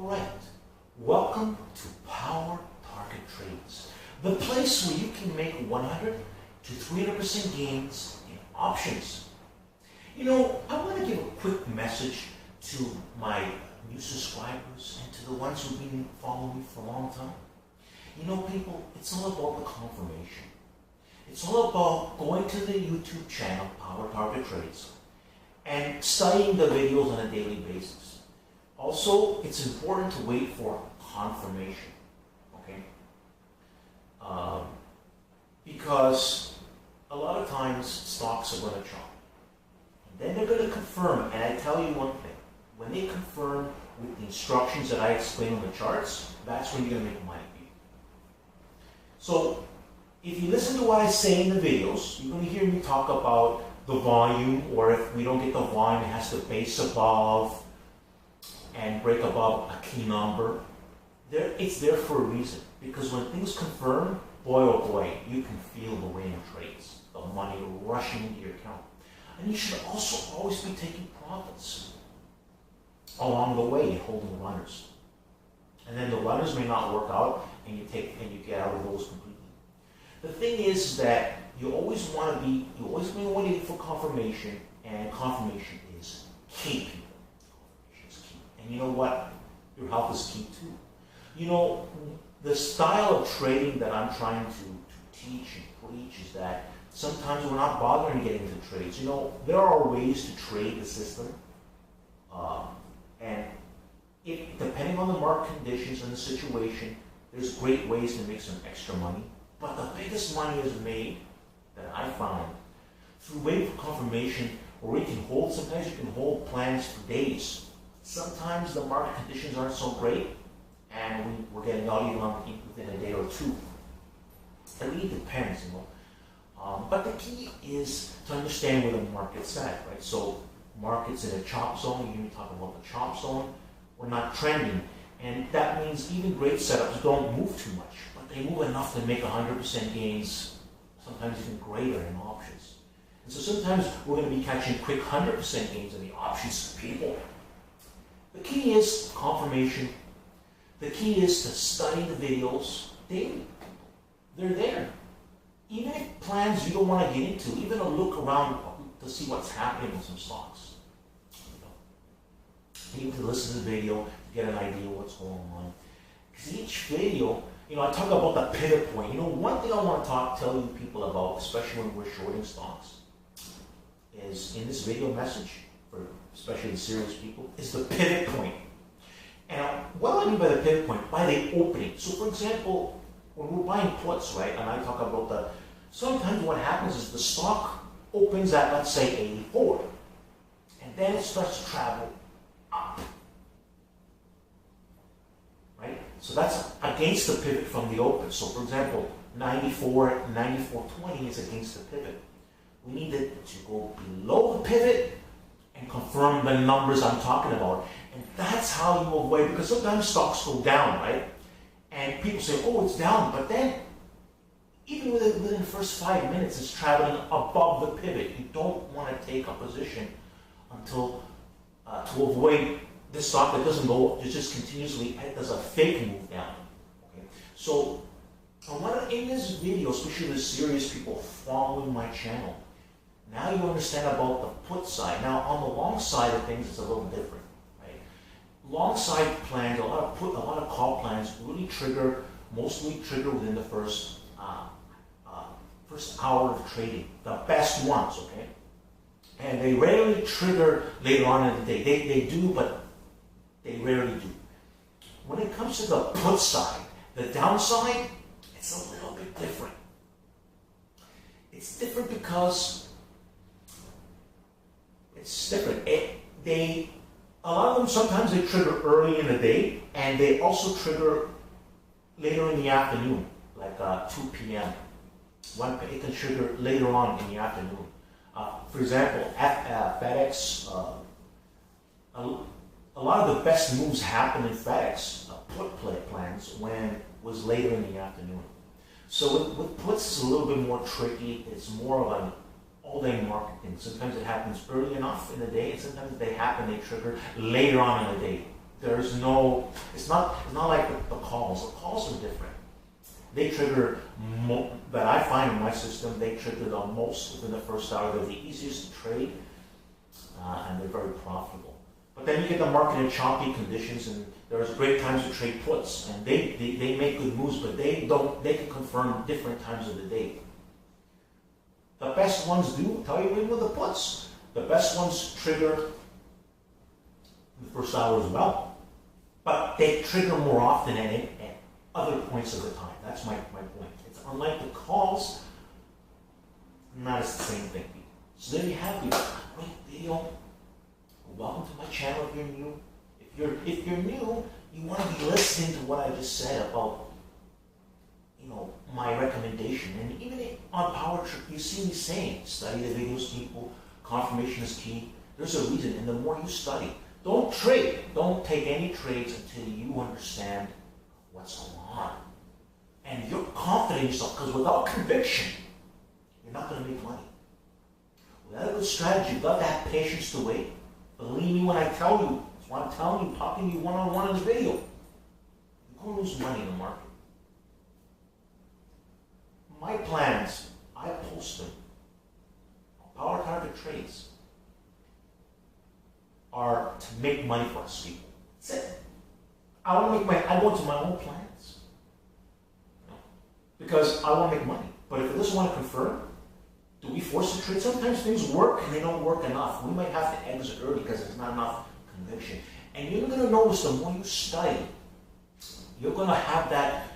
Alright, welcome to Power Target Trades, the place where you can make 100 to 300% gains in options. You know, I want to give a quick message to my new subscribers and to the ones who've been following me for a long time. You know, people, it's all about the confirmation. It's all about going to the YouTube channel, Power Target Trades, and studying the videos on a daily basis. Also, it's important to wait for confirmation, okay? Because a lot of times stocks are going to chop. And then they're going to confirm, and I tell you one thing, when they confirm with the instructions that I explain on the charts, that's when you're going to make money. So, if you listen to what I say in the videos, you're going to hear me talk about the volume, or if we don't get the volume, it has to base above and break above a key number. It's there for a reason. Because when things confirm, boy oh boy, you can feel the winning trades, the money rushing into your account. And you should also always be taking profits along the way, holding runners. And then the runners may not work out, and you get out of those completely. The thing is that you always want to wait for confirmation, and confirmation is key, people. Confirmation is key. And you know what? Your health is key too. You know, the style of trading that I'm trying to teach and preach is that sometimes we're not bothering getting into trades. You know, there are ways to trade the system, and depending on the market conditions and the situation, there's great ways to make some extra money. But the biggest money is made, that I found, through waiting for confirmation, where we can hold, sometimes you can hold plans for days. Sometimes the market conditions aren't so great, and we're getting out even within a day or two. It really depends, you know. But the key is to understand where the market's at, right? So, market's in a chop zone. You hear me talk about the chop zone. We're not trending, and that means even great setups don't move too much, but they move enough to make 100% gains, sometimes even greater in options. And so sometimes we're going to be catching quick 100% gains in the options, people. The key is confirmation. The key is to study the videos daily. They're there. Even if plans you don't want to get into, even a look around to see what's happening with some stocks. You need to listen to the video to get an idea of what's going on. Because each video, you know, I talk about the pivot point. You know, one thing I want to tell you people about, especially when we're shorting stocks, is in this video message, for especially the serious people, is the pivot point. And what I mean by the pivot point? By the opening. So, for example, when we're buying puts, right, and I talk about sometimes what happens is the stock opens at, let's say, 84, and then it starts to travel up, right? So that's against the pivot from the open. So for example, 94.20 is against the pivot. We need it to go below the pivot and confirm the numbers I'm talking about. And that's how you avoid, because sometimes stocks go down, right? And people say, oh, it's down, but then even within the first 5 minutes, it's traveling above the pivot. You don't want to take a position until to avoid this stock that doesn't go, it just continuously does a fake move down. Okay? So, I want to, in this video, especially the serious people following my channel, now you understand about the put side. Now, on the long side of things, it's a little different. Right? Long side plans, a lot of call plans really mostly trigger within the first hour of trading. The best ones, okay? And they rarely trigger later on in the day. They do, but they rarely do. When it comes to the put side, the downside, it's a little bit different. It's different because it's different. A lot of them, sometimes they trigger early in the day, and they also trigger later in the afternoon, like 2 p.m. It can trigger later on in the afternoon. For example, FedEx, a lot of the best moves happen in FedEx put plans when it was later in the afternoon. So with puts, it's a little bit more tricky. It's more of an all-day market thing. Sometimes it happens early enough in the day, and sometimes they trigger later on in the day. There's no, it's not like the calls. The calls are different. They trigger, that I find in my system, they trigger the most within the first hour. They're the easiest to trade, and they're very profitable. But then you get the market in choppy conditions, and there's great times to trade puts, and they make good moves, but they can confirm different times of the day. The best ones do tell you when with the puts. The best ones trigger the first hour as well, but they trigger more often at other points of the time. That's my point. It's unlike the calls, not as the same thing. So there you have it. Great video. Welcome to my channel if you're new. If you're new, you want to be listening to what I just said about, my recommendation. And even on Power Trip, you see me saying, study the videos, people. Confirmation is key. There's a reason, and the more you study, don't trade. Don't take any trades until you understand what's going on. And you're confident in yourself, because without conviction, you're not going to make money. Without a good strategy, you've got to have patience to wait. Believe me when I tell you, that's why I'm telling you, talking to you one-on-one in the video. You're going to lose money in the market. My plans, I post them. Power target trades are to make money for us people. That's it. I want to make money. I go into my own plans. Because I want to make money. But if it doesn't want to confirm, do we force the trade? Sometimes things work and they don't work enough. We might have to exit early because there's not enough conviction. And you're going to notice the more you study, you're going to have that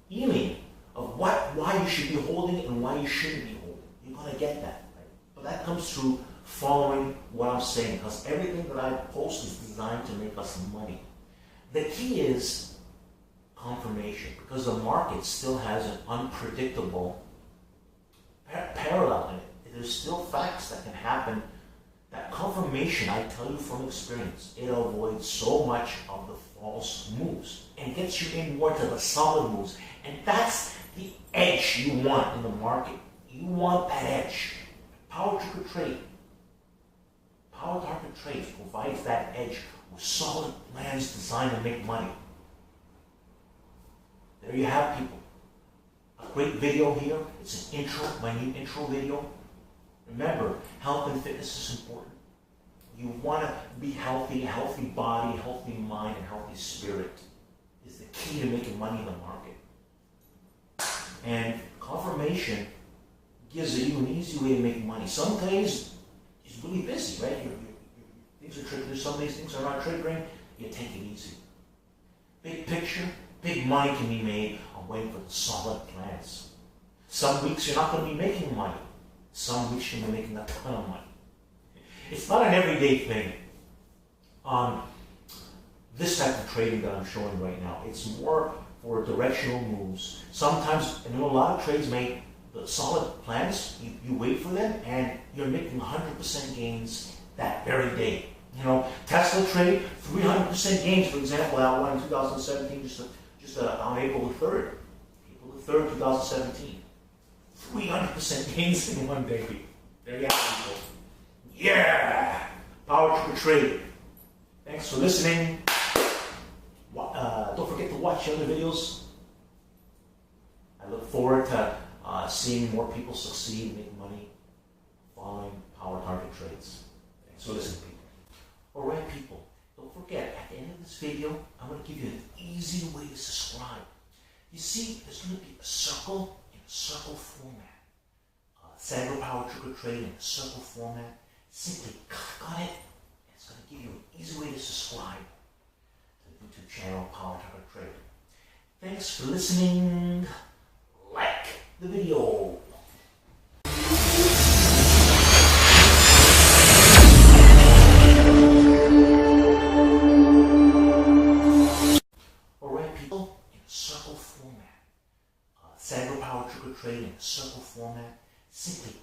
feeling of why you should be holding and why you shouldn't be holding. You're going to get that. Right? But that comes through following what I'm saying, because everything that I post is designed to make us money. The key is confirmation, because the market still has an unpredictable parallel in it. There's still facts that can happen. That confirmation, I tell you from experience, it avoids so much of the false moves and gets you in more to the solid moves. And that's the edge you want in the market. You want that edge. Power target trade. Power target trade provides that edge with solid plans designed to make money. There you have, people. A great video here. It's an intro, my new intro video. Remember, health and fitness is important. You want to be healthy, a healthy body, healthy mind, and healthy spirit is the key to making money in the market. And confirmation gives you an easy way to make money. Some days it's really busy, right? Things are triggering. Some days things are not triggering. You take it easy. Big picture, big money can be made on waiting for the solid plans. Some weeks you're not going to be making money. Some weeks you're making a ton of money. It's not an everyday thing. This type of trading that I'm showing right now, it's more for directional moves. Sometimes, and a lot of trades make the solid plans, you wait for them, and you're making 100% gains that very day. Tesla trade, 300% gains, for example, that one in 2017, just on April the 3rd. April the 3rd, 2017. 300% gains in one day. There you have it. Yeah! Power Tripper Trade. Thanks for listening. Don't forget to watch the other videos. I look forward to seeing more people succeed, make money, following power target trades. Thanks for listening, people. Alright, people. Don't forget, at the end of this video, I'm going to give you an easy way to subscribe. You see, there's going to be a circle in a circle format. Sandro Power Tripper Trade in a circle format. Simply click on it, and it's going to give you an easy way to subscribe to the YouTube channel Power Target Trade. Thanks for listening. Like the video. Alright, people, in a circle format. Sandro Power Tripper Trade in a circle format. Simply